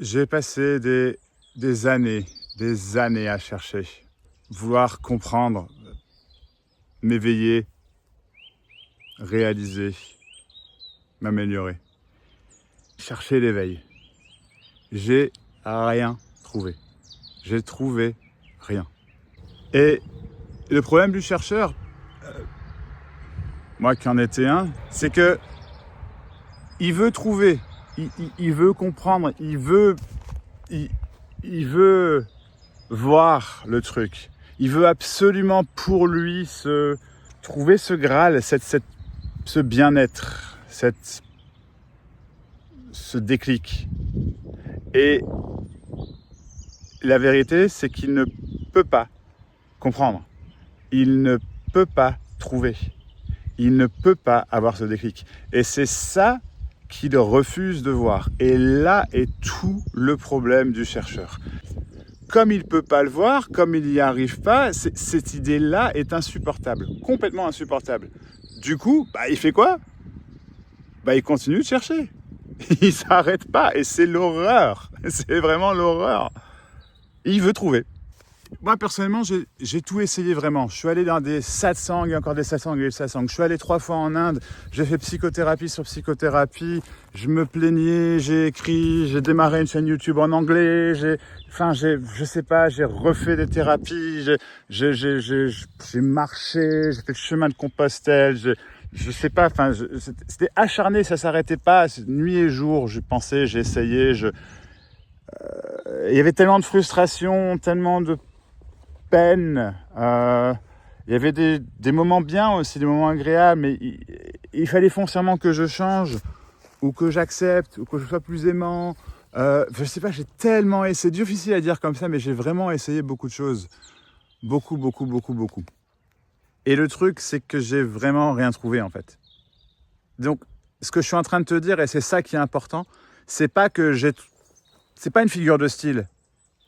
J'ai passé des années à chercher, vouloir comprendre, m'éveiller, réaliser, m'améliorer. Chercher l'éveil. J'ai rien trouvé. J'ai trouvé rien. Et le problème du chercheur, moi qui en étais un, c'est que il veut trouver, il veut comprendre, il veut voir le truc. Il veut absolument pour lui trouver ce Graal, ce bien-être, ce déclic. Et la vérité, c'est qu'il ne peut pas comprendre. Il ne peut pas trouver. Il ne peut pas avoir ce déclic. Et c'est ça qu'il refuse de voir. Et là est tout le problème du chercheur. Comme il ne peut pas le voir, comme il n'y arrive pas, cette idée-là est insupportable, complètement insupportable. Du coup, il fait quoi ? Il continue de chercher. Il ne s'arrête pas et c'est l'horreur. C'est vraiment l'horreur. Il veut trouver. Moi, personnellement, j'ai tout essayé vraiment. Je suis allé dans des satsangs, et encore des satsangs et des satsangs. Je suis allé 3 fois en Inde. J'ai fait psychothérapie sur psychothérapie. Je me plaignais, j'ai écrit, j'ai démarré une chaîne YouTube en anglais. J'ai refait des thérapies. J'ai marché, j'ai fait le chemin de Compostelle. C'était acharné, ça s'arrêtait pas. Nuit et jour, je pensais, j'ai essayé. Il y avait tellement de frustration, tellement de peine. Il y avait des moments bien aussi, des moments agréables, mais il fallait foncièrement que je change, ou que j'accepte, ou que je sois plus aimant. Je sais pas, j'ai tellement essayé. C'est difficile à dire comme ça, mais j'ai vraiment essayé beaucoup de choses. Beaucoup. Et le truc, c'est que j'ai vraiment rien trouvé, en fait. Donc, ce que je suis en train de te dire, et c'est ça qui est important, c'est pas une figure de style.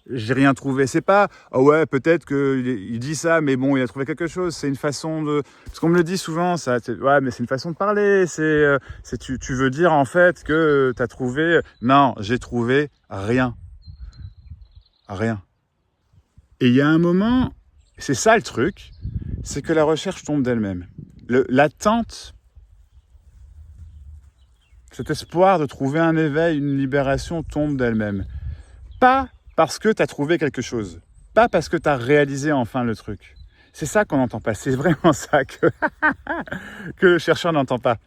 J'ai rien trouvé. C'est pas ouais, peut-être qu'il dit ça, mais bon, il a trouvé quelque chose. C'est une façon de. Parce qu'on me le dit souvent, ça. Ouais, mais c'est une façon de parler. Tu veux dire en fait que t'as trouvé. Non, j'ai trouvé rien. Rien. Et il y a un moment, c'est ça le truc, c'est que la recherche tombe d'elle-même. L'attente, cet espoir de trouver un éveil, une libération tombe d'elle-même. Pas parce que tu as trouvé quelque chose. Pas parce que tu as réalisé enfin le truc. C'est ça qu'on n'entend pas. C'est vraiment ça que le chercheur n'entend pas.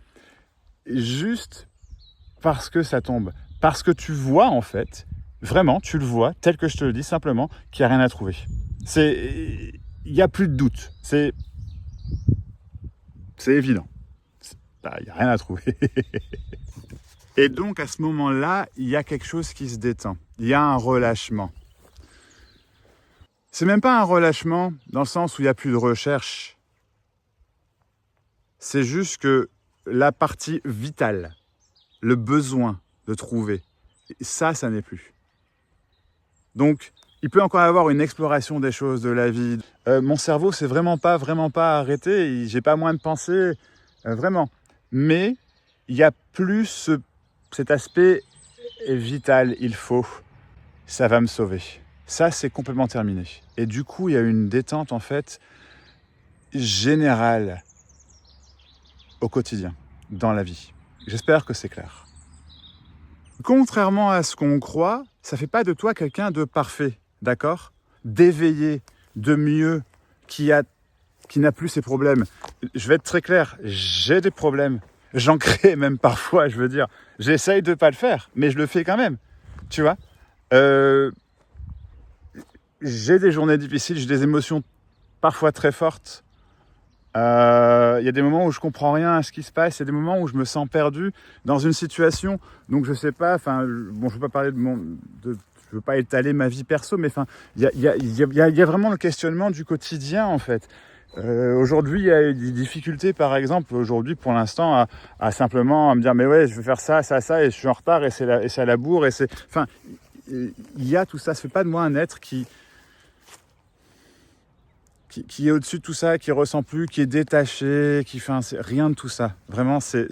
Juste parce que ça tombe. Parce que tu vois en fait, vraiment, tu le vois, tel que je te le dis simplement, qu'il n'y a rien à trouver. Il n'y a plus de doute. C'est évident. Il n'y a rien à trouver. Et donc à ce moment-là, il y a quelque chose qui se détend. Il y a un relâchement. C'est même pas un relâchement dans le sens où il n'y a plus de recherche. C'est juste que la partie vitale, le besoin de trouver, ça n'est plus. Donc, il peut encore y avoir une exploration des choses, de la vie. Mon cerveau, c'est vraiment pas arrêté. J'ai pas moins de pensées, vraiment. Mais il n'y a plus cet aspect vital, il faut, ça va me sauver. Ça, c'est complètement terminé. Et du coup, il y a une détente, en fait, générale au quotidien, dans la vie. J'espère que c'est clair. Contrairement à ce qu'on croit, ça ne fait pas de toi quelqu'un de parfait, d'accord ? D'éveillé, de mieux, qui n'a plus ses problèmes. Je vais être très clair, j'ai des problèmes. J'en crée même parfois, je veux dire. J'essaye de ne pas le faire, mais je le fais quand même. Tu vois ? J'ai des journées difficiles, j'ai des émotions parfois très fortes. Il y a des moments où je comprends rien à ce qui se passe, il y a des moments où je me sens perdu dans une situation. Donc je sais pas, je veux pas parler je veux pas étaler ma vie perso, mais il y a vraiment le questionnement du quotidien en fait. Aujourd'hui, il y a des difficultés, par exemple, aujourd'hui, pour l'instant, à simplement me dire, mais ouais, je veux faire ça, et je suis en retard, et c'est à la bourre, il y a tout ça. Ça fait pas de moi un être qui est au-dessus de tout ça, qui ressent plus, qui est détaché, c'est rien de tout ça. Vraiment, c'est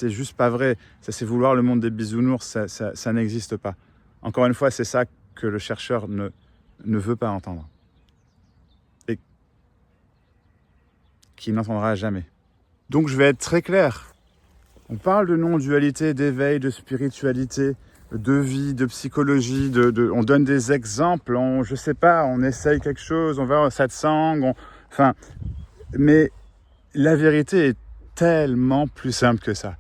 juste pas vrai. Ça, c'est vouloir le monde des bisounours, ça n'existe pas. Encore une fois, c'est ça que le chercheur ne veut pas entendre. Et qu'il n'entendra jamais. Donc je vais être très clair. On parle de non-dualité, d'éveil, de spiritualité, de vie, de psychologie, on donne des exemples, je sais pas, on essaye quelque chose, on va au satsang, enfin, mais la vérité est tellement plus simple que ça.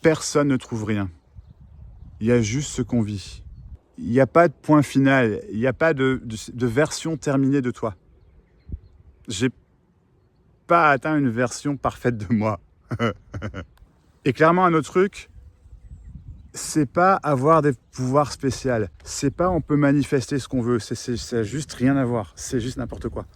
Personne ne trouve rien. Il y a juste ce qu'on vit. Il n'y a pas de point final, il n'y a pas de version terminée de toi. J'ai pas atteint une version parfaite de moi. Et clairement, un autre truc, c'est pas avoir des pouvoirs spéciaux. C'est pas on peut manifester ce qu'on veut. Ça juste rien à voir. C'est juste n'importe quoi.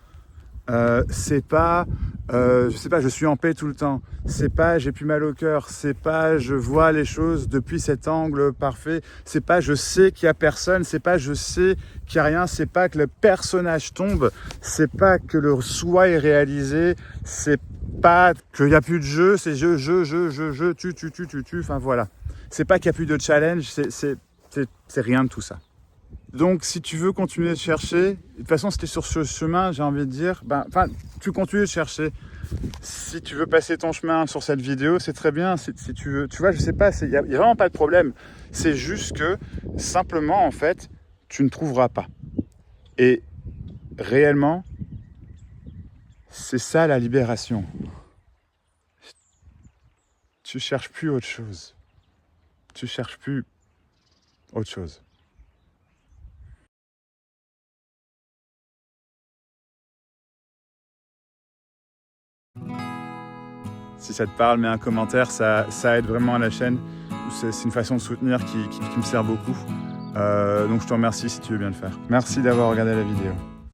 C'est pas, je sais pas, je suis en paix tout le temps. C'est pas j'ai plus mal au cœur. C'est pas je vois les choses depuis cet angle parfait. C'est pas je sais qu'il y a personne. C'est pas je sais qu'il y a rien. C'est pas que le personnage tombe. C'est pas que le soi est réalisé. C'est pas qu'il y a plus de jeu. C'est tu. Enfin voilà. C'est pas qu'il y a plus de challenge. C'est rien de tout ça. Donc, si tu veux continuer de chercher, de toute façon, si tu es sur ce chemin, j'ai envie de dire, tu continues de chercher. Si tu veux passer ton chemin sur cette vidéo, c'est très bien. Si tu veux, tu vois, je sais pas, il y a vraiment pas de problème. C'est juste que, simplement, en fait, tu ne trouveras pas. Et réellement, c'est ça la libération. Tu cherches plus autre chose. Tu cherches plus autre chose. Si ça te parle, mets un commentaire, ça aide vraiment à la chaîne. C'est une façon de soutenir qui me sert beaucoup. Donc je te remercie si tu veux bien le faire. Merci d'avoir regardé la vidéo.